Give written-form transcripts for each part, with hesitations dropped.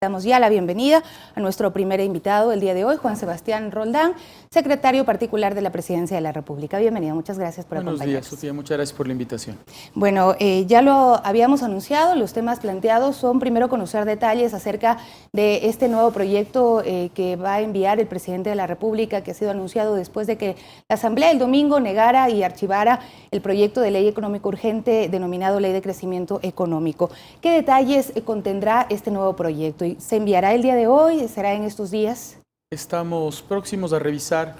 Damos ya la bienvenida a nuestro primer invitado el día de hoy, Juan Sebastián Roldán, secretario particular de la Presidencia de la República. Bienvenido, muchas gracias por acompañarnos. Buenos días, Sofía, muchas gracias por la invitación. Bueno, ya lo habíamos anunciado, los temas planteados son primero conocer detalles acerca de este nuevo proyecto que va a enviar el presidente de la República, que ha sido anunciado después de que la Asamblea el domingo negara y archivara el proyecto de ley económica urgente denominado Ley de Crecimiento Económico. ¿Qué detalles contendrá este nuevo proyecto? ¿Se enviará el día de hoy? ¿Será en estos días? Estamos próximos a revisar,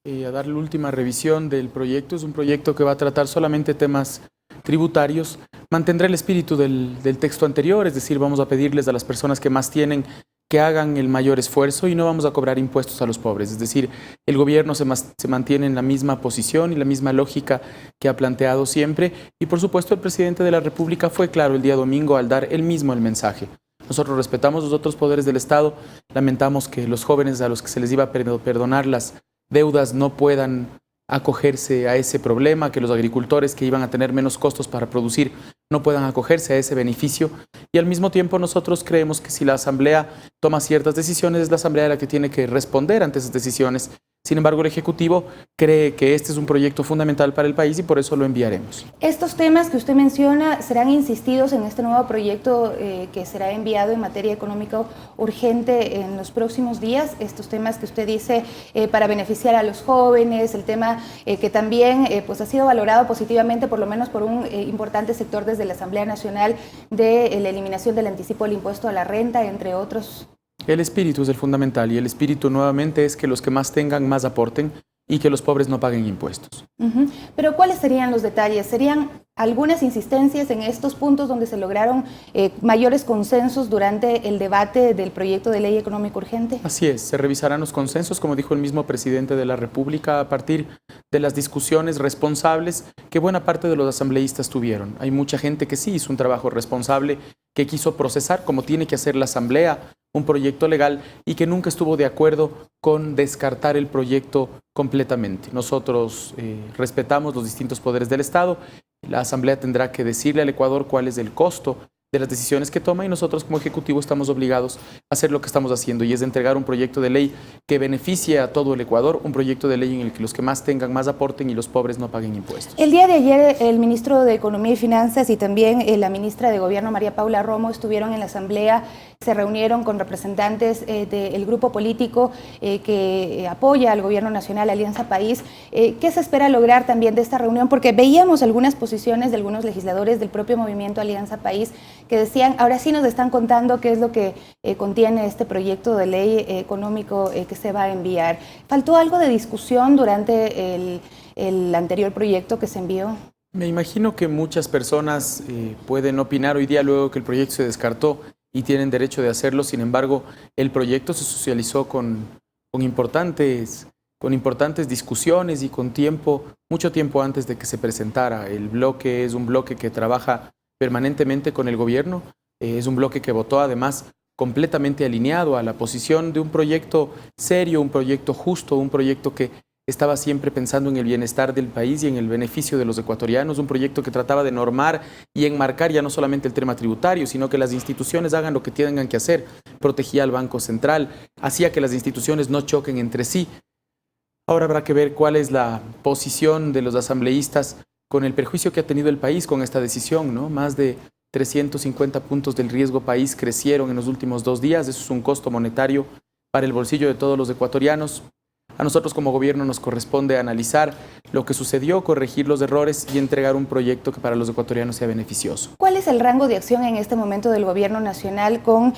a dar la última revisión del proyecto. Es un proyecto que va a tratar solamente temas tributarios. Mantendrá el espíritu del texto anterior, es decir, vamos a pedirles a las personas que más tienen que hagan el mayor esfuerzo y no vamos a cobrar impuestos a los pobres. Es decir, el gobierno se mantiene en la misma posición y la misma lógica que ha planteado siempre. Y por supuesto el presidente de la República fue claro el día domingo al dar él mismo el mensaje. Nosotros respetamos los otros poderes del Estado, lamentamos que los jóvenes a los que se les iba a perdonar las deudas no puedan acogerse a ese problema, que los agricultores que iban a tener menos costos para producir no puedan acogerse a ese beneficio. Y al mismo tiempo nosotros creemos que si la Asamblea toma ciertas decisiones, es la Asamblea la que tiene que responder ante esas decisiones. Sin embargo, el Ejecutivo cree que este es un proyecto fundamental para el país y por eso lo enviaremos. Estos temas que usted menciona serán insistidos en este nuevo proyecto que será enviado en materia económica urgente en los próximos días. Estos temas que usted dice para beneficiar a los jóvenes, el tema que también pues ha sido valorado positivamente, por lo menos por un importante sector desde la Asamblea Nacional, de la eliminación del anticipo del impuesto a la renta, entre otros. El espíritu es el fundamental y el espíritu nuevamente es que los que más tengan más aporten y que los pobres no paguen impuestos. Pero ¿cuáles serían los detalles? ¿Serían algunas insistencias en estos puntos donde se lograron mayores consensos durante el debate del proyecto de ley económica urgente? Así es, se revisarán los consensos, como dijo el mismo presidente de la República, a partir de las discusiones responsables que buena parte de los asambleístas tuvieron. Hay mucha gente que sí hizo un trabajo responsable, que quiso procesar, como tiene que hacer la Asamblea, un proyecto legal y que nunca estuvo de acuerdo con descartar el proyecto completamente. Nosotros respetamos los distintos poderes del Estado. La Asamblea tendrá que decirle al Ecuador cuál es el costo de las decisiones que toma y nosotros como Ejecutivo estamos obligados a hacer lo que estamos haciendo y es entregar un proyecto de ley que beneficie a todo el Ecuador, un proyecto de ley en el que los que más tengan más aporten y los pobres no paguen impuestos. El día de ayer el ministro de Economía y Finanzas y también la ministra de Gobierno María Paula Romo estuvieron en la Asamblea, se reunieron con representantes del grupo político que apoya al Gobierno Nacional, Alianza País. ¿Qué se espera lograr también de esta reunión? Porque veíamos algunas posiciones de algunos legisladores del propio movimiento Alianza País que decían, ahora sí nos están contando qué es lo que contiene este proyecto de ley económico que se va a enviar. ¿Faltó algo de discusión durante el anterior proyecto que se envió? Me imagino que muchas personas pueden opinar hoy día luego que el proyecto se descartó y tienen derecho de hacerlo. Sin embargo, el proyecto se socializó con importantes discusiones y con tiempo, mucho tiempo antes de que se presentara. El bloque es un bloque que trabaja permanentemente con el gobierno, es un bloque que votó además completamente alineado a la posición de un proyecto serio, un proyecto justo, un proyecto que estaba siempre pensando en el bienestar del país y en el beneficio de los ecuatorianos, un proyecto que trataba de normar y enmarcar ya no solamente el tema tributario, sino que las instituciones hagan lo que tengan que hacer, protegía al Banco Central, hacía que las instituciones no choquen entre sí. Ahora habrá que ver cuál es la posición de los asambleístas con el perjuicio que ha tenido el país con esta decisión, ¿no? Más de 350 puntos del riesgo país crecieron en los últimos 2 días. Eso es un costo monetario para el bolsillo de todos los ecuatorianos. A nosotros como gobierno nos corresponde analizar lo que sucedió, corregir los errores y entregar un proyecto que para los ecuatorianos sea beneficioso. ¿Cuál es el rango de acción en este momento del gobierno nacional con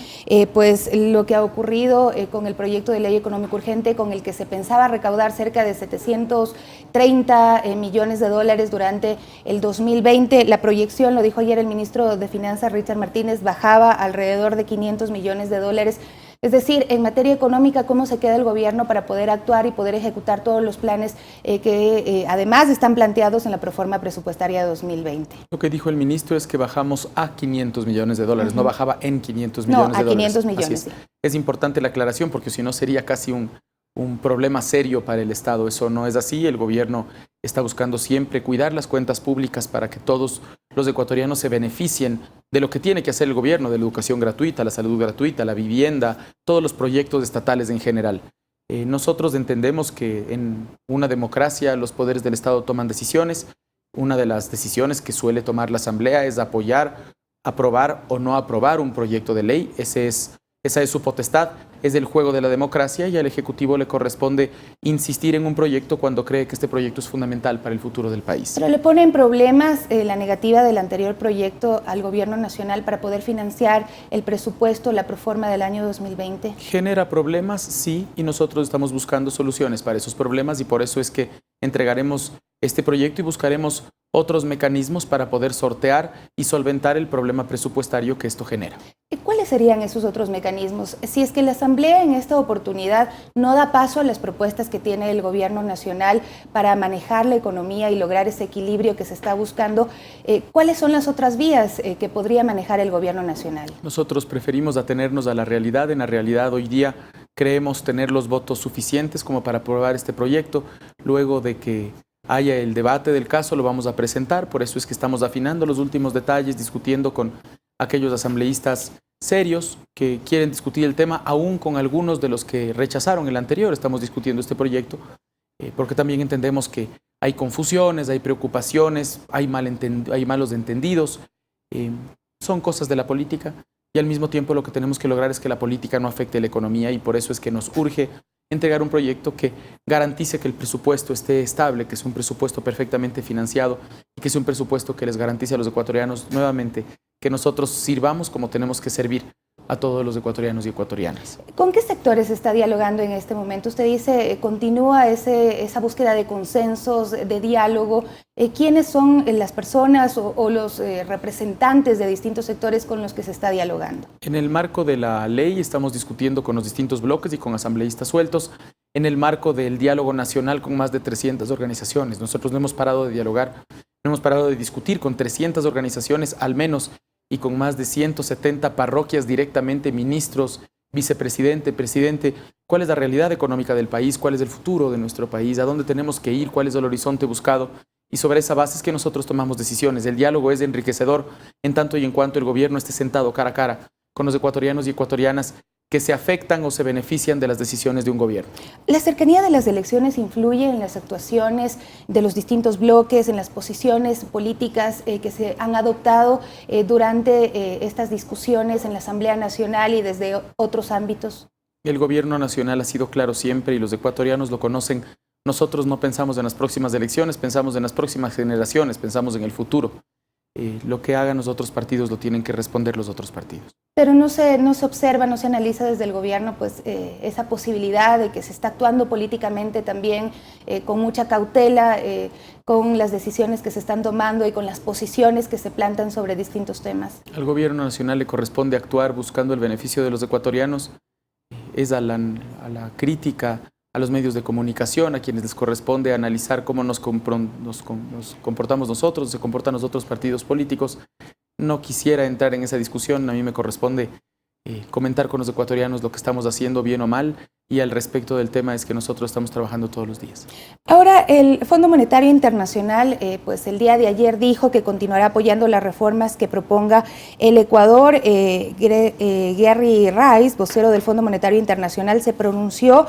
pues lo que ha ocurrido con el proyecto de ley económica urgente con el que se pensaba recaudar cerca de 730 millones de dólares durante el 2020? La proyección, lo dijo ayer el ministro de Finanzas, Richard Martínez, bajaba alrededor de 500 millones de dólares. Es decir, en materia económica, ¿cómo se queda el gobierno para poder actuar y poder ejecutar todos los planes que además están planteados en la proforma presupuestaria de 2020? Lo que dijo el ministro es que bajamos a 500 millones de dólares, no bajaba en 500 millones de dólares. No, a 500 millones. Es importante la aclaración porque si no sería casi un un problema serio para el Estado. Eso no es así. El gobierno está buscando siempre cuidar las cuentas públicas para que todos los ecuatorianos se beneficien de lo que tiene que hacer el gobierno, de la educación gratuita, la salud gratuita, la vivienda, todos los proyectos estatales en general. Nosotros entendemos que en una democracia los poderes del Estado toman decisiones. Una de las decisiones que suele tomar la Asamblea es apoyar, aprobar o no aprobar un proyecto de ley. Esa es su potestad, es el juego de la democracia y al Ejecutivo le corresponde insistir en un proyecto cuando cree que este proyecto es fundamental para el futuro del país. Pero le pone en problemas la negativa del anterior proyecto al Gobierno Nacional para poder financiar el presupuesto, la proforma del año 2020. Genera problemas, sí, y nosotros estamos buscando soluciones para esos problemas y por eso es que entregaremos este proyecto y buscaremos otros mecanismos para poder sortear y solventar el problema presupuestario que esto genera. ¿Cuáles serían esos otros mecanismos? Si es que la Asamblea en esta oportunidad no da paso a las propuestas que tiene el Gobierno Nacional para manejar la economía y lograr ese equilibrio que se está buscando, ¿cuáles son las otras vías que podría manejar el Gobierno Nacional? Nosotros preferimos atenernos a la realidad. En la realidad hoy día creemos tener los votos suficientes como para aprobar este proyecto. Luego de que haya el debate del caso lo vamos a presentar, por eso es que estamos afinando los últimos detalles, discutiendo con aquellos asambleístas serios que quieren discutir el tema, aún con algunos de los que rechazaron el anterior. Estamos discutiendo este proyecto porque también entendemos que hay confusiones, hay preocupaciones, hay malos entendidos, son cosas de la política y al mismo tiempo lo que tenemos que lograr es que la política no afecte la economía y por eso es que nos urge entregar un proyecto que garantice que el presupuesto esté estable, que es un presupuesto perfectamente financiado y que es un presupuesto que les garantice a los ecuatorianos nuevamente que nosotros sirvamos como tenemos que servir a todos los ecuatorianos y ecuatorianas. ¿Con qué sectores está dialogando en este momento? Usted dice, continúa esa búsqueda de consensos, de diálogo. ¿Quiénes son las personas o los representantes de distintos sectores con los que se está dialogando? En el marco de la ley estamos discutiendo con los distintos bloques y con asambleístas sueltos. En el marco del diálogo nacional con más de 300 organizaciones. Nosotros no hemos parado de dialogar, no hemos parado de discutir con 300 organizaciones al menos y con más de 170 parroquias directamente, ministros, vicepresidente, presidente, cuál es la realidad económica del país, cuál es el futuro de nuestro país, a dónde tenemos que ir, cuál es el horizonte buscado. Y sobre esa base es que nosotros tomamos decisiones. El diálogo es enriquecedor en tanto y en cuanto el gobierno esté sentado cara a cara con los ecuatorianos y ecuatorianas que se afectan o se benefician de las decisiones de un gobierno. ¿La cercanía de las elecciones influye en las actuaciones de los distintos bloques, en las posiciones políticas que se han adoptado durante estas discusiones en la Asamblea Nacional y desde otros ámbitos? El gobierno nacional ha sido claro siempre y los ecuatorianos lo conocen. Nosotros no pensamos en las próximas elecciones, pensamos en las próximas generaciones, pensamos en el futuro. Lo que hagan los otros partidos lo tienen que responder los otros partidos. Pero no se observa, no se analiza desde el gobierno pues, esa posibilidad de que se está actuando políticamente también con mucha cautela, con las decisiones que se están tomando y con las posiciones que se plantan sobre distintos temas. Al gobierno nacional le corresponde actuar buscando el beneficio de los ecuatorianos. Es a la crítica a los medios de comunicación, a quienes les corresponde analizar cómo nos comportamos nosotros, se comportan los otros partidos políticos. No quisiera entrar en esa discusión, a mí me corresponde comentar con los ecuatorianos lo que estamos haciendo bien o mal y al respecto del tema es que nosotros estamos trabajando todos los días. Ahora, el Fondo Monetario Internacional, pues el día de ayer dijo que continuará apoyando las reformas que proponga el Ecuador. Gary Rice, vocero del Fondo Monetario Internacional, se pronunció,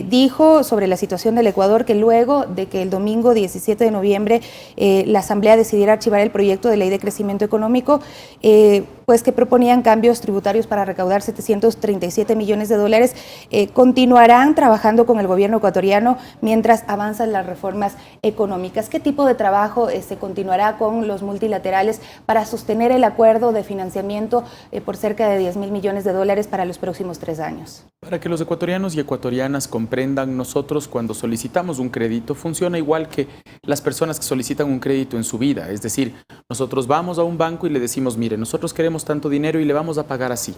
dijo sobre la situación del Ecuador que luego de que el domingo 17 de noviembre la Asamblea decidiera archivar el proyecto de ley de crecimiento económico, pues que proponían cambios tributarios para recaudar 737 millones de dólares, continuarán trabajando con el gobierno ecuatoriano mientras avanzan las reformas económicas. ¿Qué tipo de trabajo se continuará con los multilaterales para sostener el acuerdo de financiamiento por cerca de 10.000 millones de dólares para los próximos 3 años? Para que los ecuatorianos y ecuatorianas comprendan, nosotros cuando solicitamos un crédito funciona igual que las personas que solicitan un crédito en su vida. Es decir, nosotros vamos a un banco y le decimos, mire, nosotros queremos tanto dinero y le vamos a pagar así.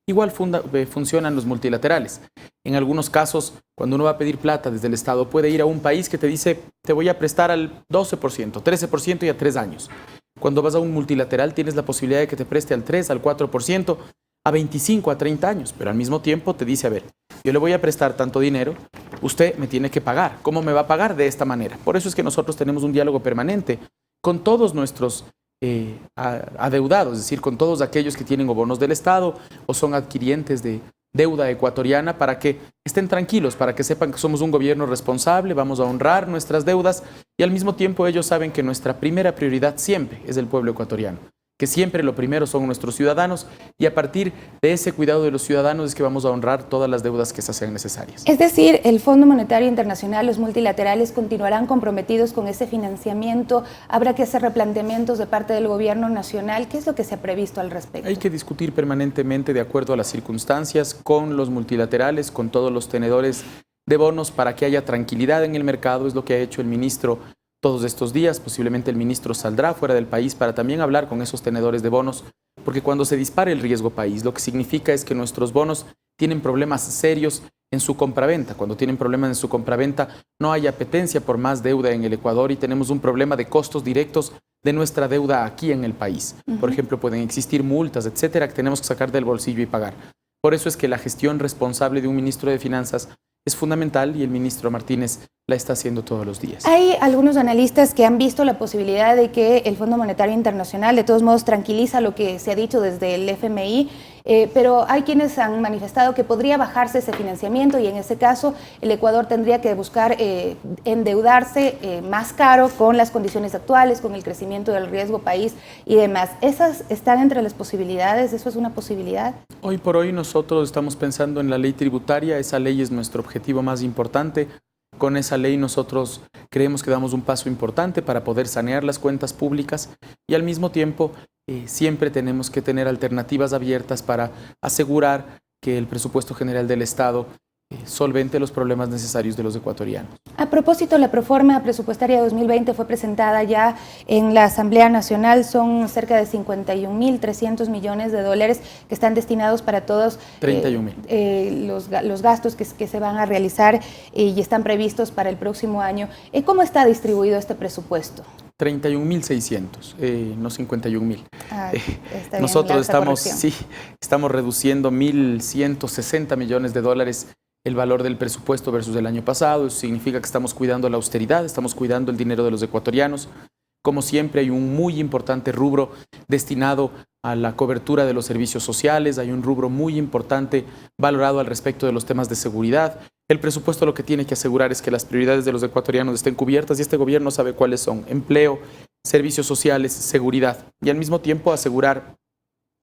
Igual funcionan los multilaterales. En algunos casos, cuando uno va a pedir plata desde el Estado, puede ir a un país que te dice, te voy a prestar al 12%, 13% y a 3 años. Cuando vas a un multilateral, tienes la posibilidad de que te preste al 3, al 4%, a 25, a 30 años. Pero al mismo tiempo te dice, a ver, yo le voy a prestar tanto dinero, usted me tiene que pagar. ¿Cómo me va a pagar? De esta manera. Por eso es que nosotros tenemos un diálogo permanente con todos nuestros adeudados, es decir, con todos aquellos que tienen o bonos del Estado o son adquirientes de deuda ecuatoriana, para que estén tranquilos, para que sepan que somos un gobierno responsable, vamos a honrar nuestras deudas y al mismo tiempo ellos saben que nuestra primera prioridad siempre es el pueblo ecuatoriano, que siempre lo primero son nuestros ciudadanos y a partir de ese cuidado de los ciudadanos es que vamos a honrar todas las deudas que sean necesarias. Es decir, el Fondo Monetario Internacional, los multilaterales continuarán comprometidos con ese financiamiento. ¿Habrá que hacer replanteamientos de parte del gobierno nacional? ¿Qué es lo que se ha previsto al respecto? Hay que discutir permanentemente de acuerdo a las circunstancias con los multilaterales, con todos los tenedores de bonos para que haya tranquilidad en el mercado. Es lo que ha hecho el ministro todos estos días. Posiblemente el ministro saldrá fuera del país para también hablar con esos tenedores de bonos, porque cuando se dispare el riesgo país, lo que significa es que nuestros bonos tienen problemas serios en su compraventa. Cuando tienen problemas en su compraventa, no hay apetencia por más deuda en el Ecuador y tenemos un problema de costos directos de nuestra deuda aquí en el país. Por ejemplo, pueden existir multas, etcétera, que tenemos que sacar del bolsillo y pagar. Por eso es que la gestión responsable de un ministro de Finanzas es fundamental y el ministro Martínez la está haciendo todos los días. Hay algunos analistas que han visto la posibilidad de que el Fondo Monetario Internacional, de todos modos, tranquiliza lo que se ha dicho desde el FMI, pero hay quienes han manifestado que podría bajarse ese financiamiento y en ese caso el Ecuador tendría que buscar endeudarse más caro con las condiciones actuales, con el crecimiento del riesgo país y demás. ¿Esas están entre las posibilidades? ¿Eso es una posibilidad? Hoy por hoy nosotros estamos pensando en la ley tributaria. Esa ley es nuestro objetivo más importante. Con esa ley nosotros creemos que damos un paso importante para poder sanear las cuentas públicas y al mismo tiempo siempre tenemos que tener alternativas abiertas para asegurar que el presupuesto general del Estado solvente los problemas necesarios de los ecuatorianos. A propósito, la proforma presupuestaria 2020 fue presentada ya en la Asamblea Nacional. Son cerca de 51.300 millones de dólares que están destinados para todos 31.000. Los gastos que se van a realizar y están previstos para el próximo año. ¿Cómo está distribuido este presupuesto? 31.600, no 51.000. Está Nosotros bien, estamos reduciendo 1.160 millones de dólares el valor del presupuesto versus el año pasado. Eso significa que estamos cuidando la austeridad, estamos cuidando el dinero de los ecuatorianos. Como siempre, hay un muy importante rubro destinado a la cobertura de los servicios sociales, hay un rubro muy importante valorado al respecto de los temas de seguridad. El presupuesto lo que tiene que asegurar es que las prioridades de los ecuatorianos estén cubiertas y este gobierno sabe cuáles son: empleo, servicios sociales, seguridad, y al mismo tiempo asegurar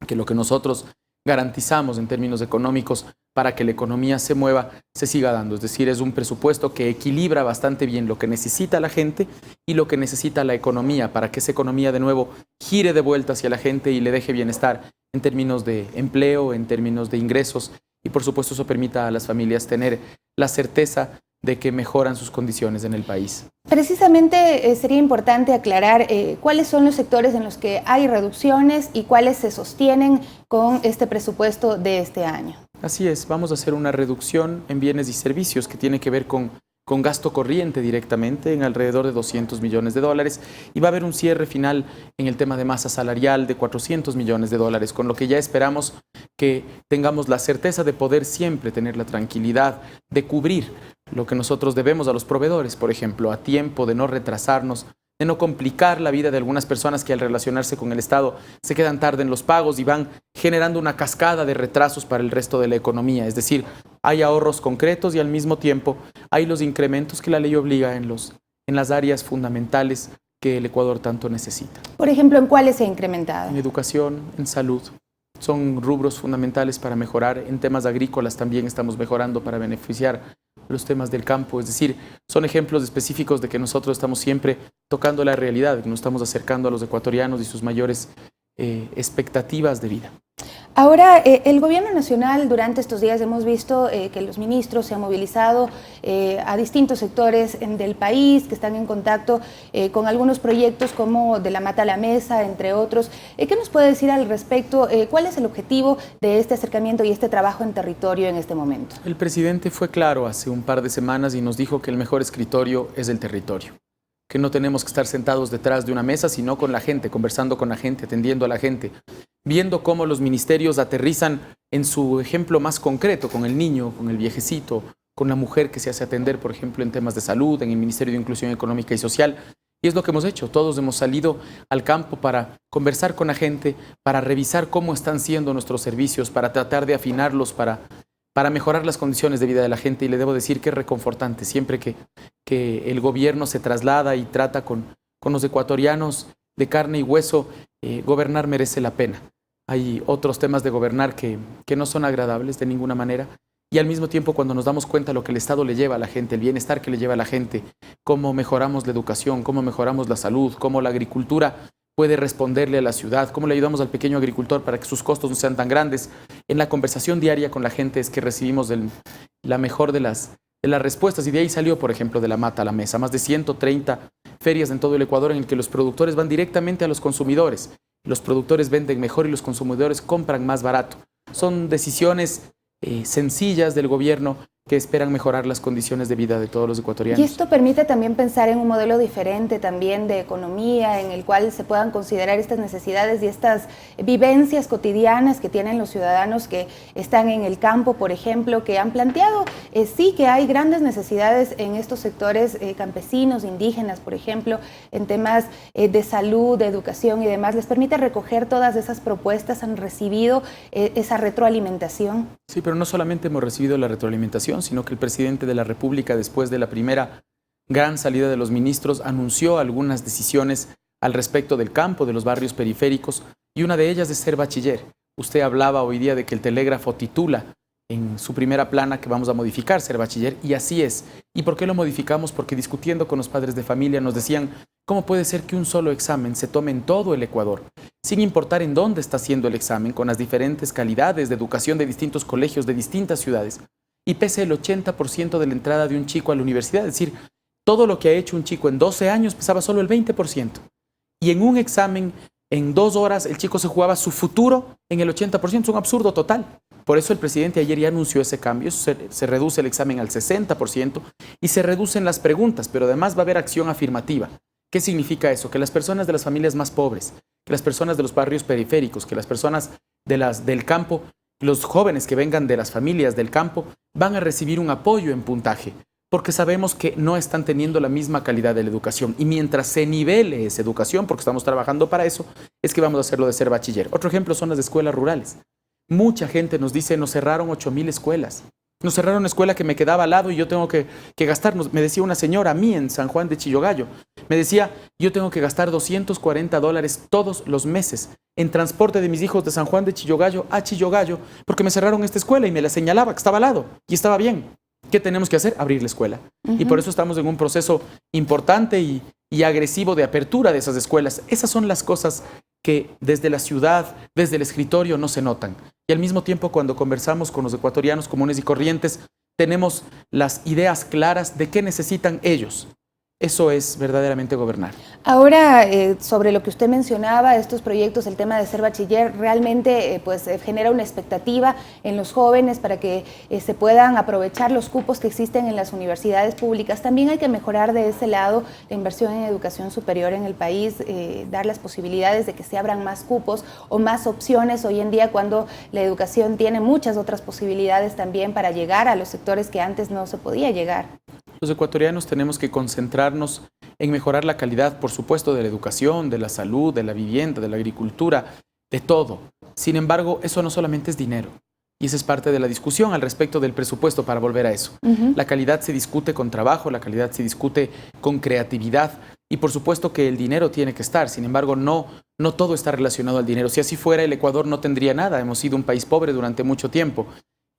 que lo que nosotros garantizamos en términos económicos para que la economía se mueva, se siga dando. Es decir, es un presupuesto que equilibra bastante bien lo que necesita la gente y lo que necesita la economía, para que esa economía de nuevo gire de vuelta hacia la gente y le deje bienestar en términos de empleo, en términos de ingresos, y por supuesto eso permita a las familias tener la certeza de que mejoran sus condiciones en el país. Precisamente sería importante aclarar cuáles son los sectores en los que hay reducciones y cuáles se sostienen con este presupuesto de este año. Así es, vamos a hacer una reducción en bienes y servicios que tiene que ver con gasto corriente directamente en alrededor de 200 millones de dólares y va a haber un cierre final en el tema de masa salarial de 400 millones de dólares, con lo que ya esperamos que tengamos la certeza de poder siempre tener la tranquilidad de cubrir lo que nosotros debemos a los proveedores, por ejemplo, a tiempo, de no retrasarnos, de no complicar la vida de algunas personas que al relacionarse con el Estado se quedan tarde en los pagos y van generando una cascada de retrasos para el resto de la economía. Es decir, hay ahorros concretos y al mismo tiempo hay los incrementos que la ley obliga en las áreas fundamentales que el Ecuador tanto necesita. Por ejemplo, ¿en cuáles se ha incrementado? En educación, en salud. Son rubros fundamentales para mejorar. En temas agrícolas también estamos mejorando para beneficiar los temas del campo. Es decir, son ejemplos específicos de que nosotros estamos siempre tocando la realidad, que nos estamos acercando a los ecuatorianos y sus mayores expectativas de vida. Ahora, el gobierno nacional, durante estos días hemos visto que los ministros se han movilizado a distintos sectores del país, que están en contacto con algunos proyectos como de la Mata a la Mesa, entre otros. ¿Qué nos puede decir al respecto? ¿Cuál es el objetivo de este acercamiento y este trabajo en territorio en este momento? El presidente fue claro hace un par de semanas y nos dijo que el mejor escritorio es el territorio, que no tenemos que estar sentados detrás de una mesa, sino con la gente, conversando con la gente, atendiendo a la gente, viendo cómo los ministerios aterrizan en su ejemplo más concreto, con el niño, con el viejecito, con la mujer que se hace atender, por ejemplo, en temas de salud, en el Ministerio de Inclusión Económica y Social. Y es lo que hemos hecho. Todos hemos salido al campo para conversar con la gente, para revisar cómo están siendo nuestros servicios, para tratar de afinarlos, para mejorar las condiciones de vida de la gente. Y le debo decir que es reconfortante siempre que el gobierno se traslada y trata con los ecuatorianos de carne y hueso. Gobernar merece la pena. Hay otros temas de gobernar que no son agradables de ninguna manera. Y al mismo tiempo, cuando nos damos cuenta de lo que el Estado le lleva a la gente, el bienestar que le lleva a la gente, cómo mejoramos la educación, cómo mejoramos la salud, cómo la agricultura puede responderle a la ciudad, cómo le ayudamos al pequeño agricultor para que sus costos no sean tan grandes. En la conversación diaria con la gente es que recibimos la mejor de las respuestas. Y de ahí salió, por ejemplo, de la mata a la mesa, más de 130 ferias en todo el Ecuador en el que los productores van directamente a los consumidores. Los productores venden mejor y los consumidores compran más barato. Son decisiones sencillas del gobierno que esperan mejorar las condiciones de vida de todos los ecuatorianos. Y esto permite también pensar en un modelo diferente también de economía en el cual se puedan considerar estas necesidades y estas vivencias cotidianas que tienen los ciudadanos que están en el campo, por ejemplo, que han planteado sí que hay grandes necesidades en estos sectores campesinos, indígenas, por ejemplo, en temas de salud, de educación y demás. ¿Les permite recoger todas esas propuestas? ¿Han recibido esa retroalimentación? Sí, pero no solamente hemos recibido la retroalimentación, sino que el presidente de la República, después de la primera gran salida de los ministros, anunció algunas decisiones al respecto del campo, de los barrios periféricos, y una de ellas es ser bachiller. Usted hablaba hoy día de que el telégrafo titula en su primera plana que vamos a modificar ser bachiller, y así es. ¿Y por qué lo modificamos? Porque discutiendo con los padres de familia nos decían, ¿cómo puede ser que un solo examen se tome en todo el Ecuador, sin importar en dónde está haciendo el examen, con las diferentes calidades de educación de distintos colegios, de distintas ciudades? Y pese el 80% de la entrada de un chico a la universidad, es decir, todo lo que ha hecho un chico en 12 años pesaba solo el 20%. Y en un examen, en 2 horas, el chico se jugaba su futuro en el 80%. Es un absurdo total. Por eso el presidente ayer ya anunció ese cambio. Se reduce el examen al 60% y se reducen las preguntas, pero además va a haber acción afirmativa. ¿Qué significa eso? Que las personas de las familias más pobres, que las personas de los barrios periféricos, que las personas del campo, los jóvenes que vengan de las familias del campo van a recibir un apoyo en puntaje, porque sabemos que no están teniendo la misma calidad de la educación. Y mientras se nivele esa educación, porque estamos trabajando para eso, es que vamos a hacerlo de ser bachiller. Otro ejemplo son las escuelas rurales. Mucha gente nos dice, nos cerraron 8,000 escuelas. Nos cerraron una escuela que me quedaba al lado y yo tengo que gastar, me decía una señora a mí en San Juan de Chillogallo, me decía, yo tengo que gastar $240 todos los meses en transporte de mis hijos de San Juan de Chillogallo a Chillogallo, porque me cerraron esta escuela y me la señalaba que estaba al lado y estaba bien. ¿Qué tenemos que hacer? Abrir la escuela. Y por eso estamos en un proceso importante y agresivo de apertura de esas escuelas. Esas son las cosas que desde la ciudad, desde el escritorio no se notan. Y al mismo tiempo, cuando conversamos con los ecuatorianos comunes y corrientes, tenemos las ideas claras de qué necesitan ellos. Eso es verdaderamente gobernar. Ahora, sobre lo que usted mencionaba, estos proyectos, el tema de ser bachiller, realmente genera una expectativa en los jóvenes para que se puedan aprovechar los cupos que existen en las universidades públicas. También hay que mejorar de ese lado la inversión en educación superior en el país, dar las posibilidades de que se abran más cupos o más opciones hoy en día cuando la educación tiene muchas otras posibilidades también para llegar a los sectores que antes no se podía llegar. Los ecuatorianos tenemos que concentrarnos en mejorar la calidad, por supuesto, de la educación, de la salud, de la vivienda, de la agricultura, de todo. Sin embargo, eso no solamente es dinero. Y esa es parte de la discusión al respecto del presupuesto para volver a eso. La calidad se discute con trabajo, la calidad se discute con creatividad y por supuesto que el dinero tiene que estar. Sin embargo, no todo está relacionado al dinero. Si así fuera, el Ecuador no tendría nada. Hemos sido un país pobre durante mucho tiempo.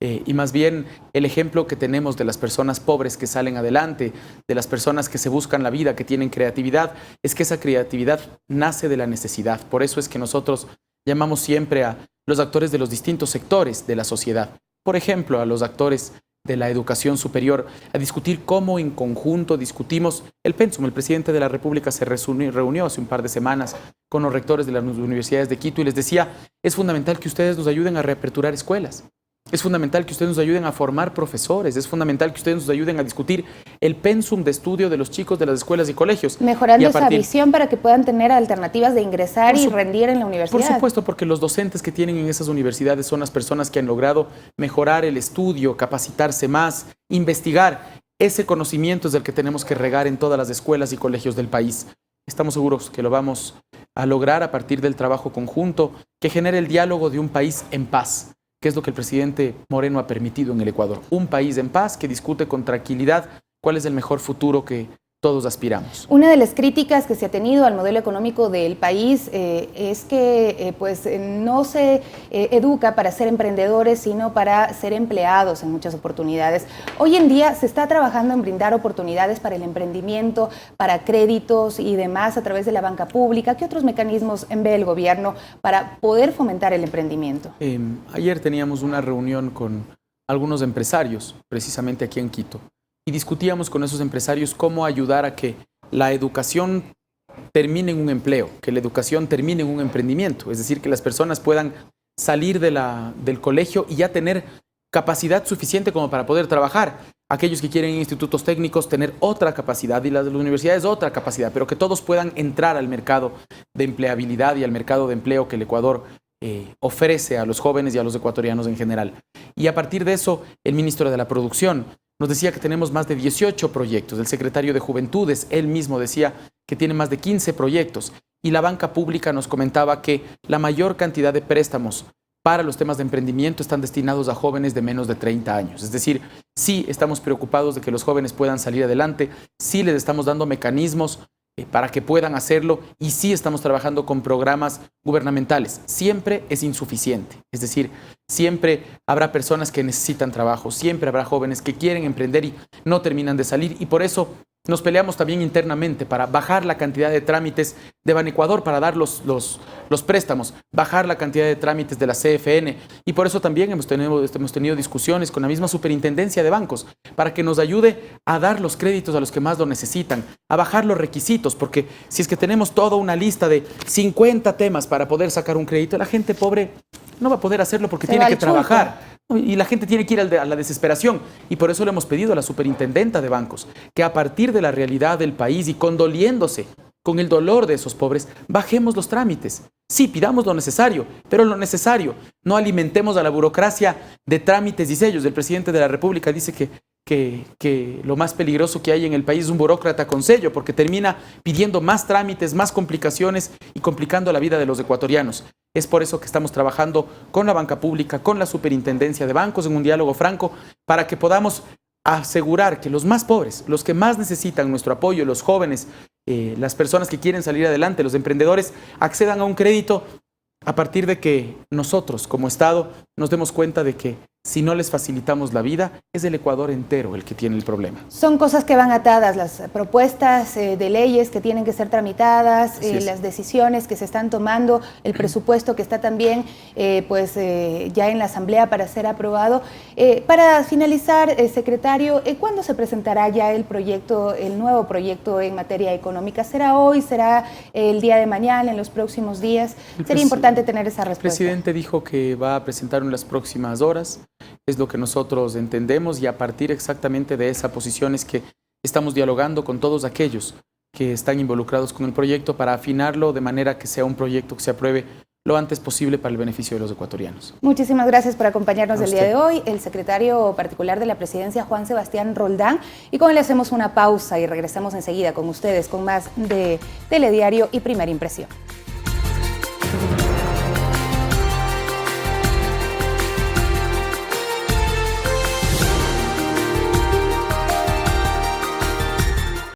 Y más bien el ejemplo que tenemos de las personas pobres que salen adelante, de las personas que se buscan la vida, que tienen creatividad, es que esa creatividad nace de la necesidad. Por eso es que nosotros llamamos siempre a los actores de los distintos sectores de la sociedad. Por ejemplo, a los actores de la educación superior, a discutir cómo en conjunto discutimos el pensum. El presidente de la República se reunió hace un par de semanas con los rectores de las universidades de Quito y les decía, es fundamental que ustedes nos ayuden a reaperturar escuelas. Es fundamental que ustedes nos ayuden a formar profesores, es fundamental que ustedes nos ayuden a discutir el pensum de estudio de los chicos de las escuelas y colegios. Mejorando esa visión para que puedan tener alternativas de ingresar y rendir en la universidad. Por supuesto, porque los docentes que tienen en esas universidades son las personas que han logrado mejorar el estudio, capacitarse más, investigar. Ese conocimiento es el que tenemos que regar en todas las escuelas y colegios del país. Estamos seguros que lo vamos a lograr a partir del trabajo conjunto que genere el diálogo de un país en paz, que es lo que el presidente Moreno ha permitido en el Ecuador. Un país en paz que discute con tranquilidad cuál es el mejor futuro que todos aspiramos. Una de las críticas que se ha tenido al modelo económico del país es que no se educa para ser emprendedores, sino para ser empleados en muchas oportunidades. Hoy en día se está trabajando en brindar oportunidades para el emprendimiento, para créditos y demás a través de la banca pública. ¿Qué otros mecanismos ve el gobierno para poder fomentar el emprendimiento? Ayer teníamos una reunión con algunos empresarios, precisamente aquí en Quito, y discutíamos con esos empresarios cómo ayudar a que la educación termine en un empleo, que la educación termine en un emprendimiento, es decir, que las personas puedan salir del colegio y ya tener capacidad suficiente como para poder trabajar. Aquellos que quieren institutos técnicos tener otra capacidad y las de las universidades otra capacidad, pero que todos puedan entrar al mercado de empleabilidad y al mercado de empleo que el Ecuador ofrece a los jóvenes y a los ecuatorianos en general. Y a partir de eso, el ministro de la Producción nos decía que tenemos más de 18 proyectos. El secretario de Juventudes, él mismo decía que tiene más de 15 proyectos. Y la banca pública nos comentaba que la mayor cantidad de préstamos para los temas de emprendimiento están destinados a jóvenes de menos de 30 años. Es decir, sí estamos preocupados de que los jóvenes puedan salir adelante, sí les estamos dando mecanismos para que puedan hacerlo y sí estamos trabajando con programas gubernamentales. Siempre es insuficiente, es decir, siempre habrá personas que necesitan trabajo, siempre habrá jóvenes que quieren emprender y no terminan de salir y por eso nos peleamos también internamente para bajar la cantidad de trámites de Banecuador para dar los préstamos, bajar la cantidad de trámites de la CFN y por eso también hemos tenido discusiones con la misma superintendencia de bancos para que nos ayude a dar los créditos a los que más lo necesitan, a bajar los requisitos, porque si es que tenemos toda una lista de 50 temas para poder sacar un crédito, la gente pobre no va a poder hacerlo porque tiene que trabajar. Y la gente tiene que ir a la desesperación. Y por eso le hemos pedido a la superintendenta de bancos que a partir de la realidad del país y condoliéndose con el dolor de esos pobres, bajemos los trámites. Sí, pidamos lo necesario, pero lo necesario. No alimentemos a la burocracia de trámites y sellos. El presidente de la República dice que lo más peligroso que hay en el país es un burócrata con sello, porque termina pidiendo más trámites, más complicaciones y complicando la vida de los ecuatorianos. Es por eso que estamos trabajando con la banca pública, con la superintendencia de bancos en un diálogo franco para que podamos asegurar que los más pobres, los que más necesitan nuestro apoyo, los jóvenes, las personas que quieren salir adelante, los emprendedores, accedan a un crédito a partir de que nosotros como Estado nos demos cuenta de que si no les facilitamos la vida, es el Ecuador entero el que tiene el problema. Son cosas que van atadas, las propuestas de leyes que tienen que ser tramitadas, las decisiones que se están tomando, el presupuesto que está también ya en la Asamblea para ser aprobado. Para finalizar, secretario, ¿cuándo se presentará ya el nuevo proyecto en materia económica? ¿Será hoy? ¿Será el día de mañana, en los próximos días? Sería importante tener esa respuesta. El presidente dijo que va a presentar en las próximas horas. Es lo que nosotros entendemos y a partir exactamente de esa posición es que estamos dialogando con todos aquellos que están involucrados con el proyecto para afinarlo de manera que sea un proyecto que se apruebe lo antes posible para el beneficio de los ecuatorianos. Muchísimas gracias por acompañarnos el día de hoy, el secretario particular de la Presidencia, Juan Sebastián Roldán, y con él hacemos una pausa y regresamos enseguida con ustedes con más de Telediario y Primera Impresión.